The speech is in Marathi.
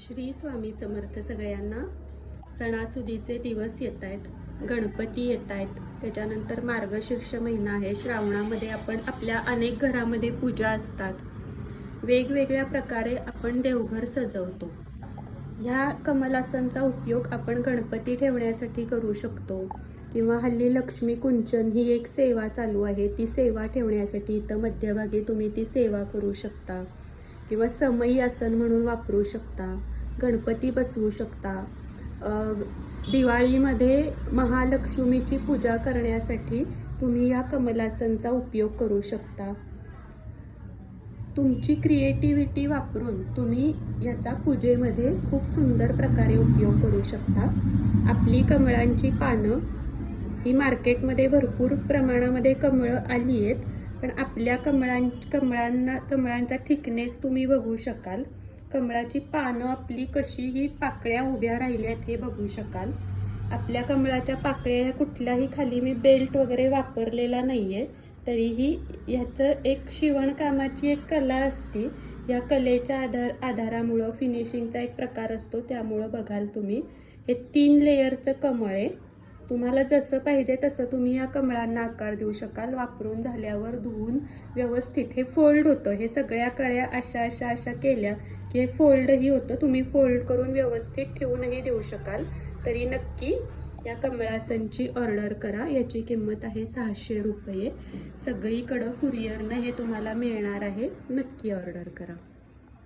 श्री स्वामी समर्थ सगळ्यांना. सणासुदीचे दिवस येत आहेत, गणपती येत आहेत, त्याच्यानंतर मार्गशीर्ष महिना आहे. श्रावणामध्ये आपण आपल्या अनेक घरामध्ये पूजा असतात. वेगवेगळ्या प्रकारे आपण देवघर सजवतो. ह्या कमलासनचा उपयोग आपण गणपती ठेवण्यासाठी करू शकतो किंवा हल्ली लक्ष्मी कुंचन ही एक सेवा चालू आहे, ती सेवा ठेवण्यासाठी इथं मध्यभागी तुम्ही ती सेवा करू शकता किंवा समई आसन म्हणून वापरू शकता. गणपती बसवू शकता. दिवाळीमध्ये महालक्ष्मीची पूजा करण्यासाठी तुम्ही या कमलासनचा उपयोग करू शकता. तुमची क्रिएटिव्हिटी वापरून तुम्ही याचा पूजेमध्ये खूप सुंदर प्रकारे उपयोग करू शकता. आपली कमळांची पानं ही मार्केटमध्ये भरपूर प्रमाणामध्ये कमळं आली आहेत, पण आपल्या कमळांचा थिकनेस तुम्ही बघू शकाल. कमळाची पानं आपली कशी ही पाकळ्या उभ्या राहिल्यात हे बघू शकाल. आपल्या कमळाच्या पाकळ्या ह्या कुठल्याही खाली मी बेल्ट वगैरे वापरलेला नाहीये, तरीही ह्याचं एक शिवणकामाची एक कला असते. या कलेच्या आधारामुळं फिनिशिंगचा एक प्रकार असतो, त्यामुळं बघाल तुम्ही हे 3 लेयरचं कमळ आहे. तुम्हाला जसं पाहिजे तसं तुम्ही या कमळांना आकार देऊ शकाल. वापरून झाल्यावर धुवून व्यवस्थित हे फोल्ड होतं. हे सगळ्या कळ्या अशा केल्या की हे फोल्डही होतं. तुम्ही फोल्ड करून व्यवस्थित ठेवूनही देऊ शकाल. तरी नक्की या कमळासनची ऑर्डर करा. याची किंमत आहे 600 रुपये. सगळीकडं कुरिअरनं हे तुम्हाला मिळणार आहे. नक्की ऑर्डर करा.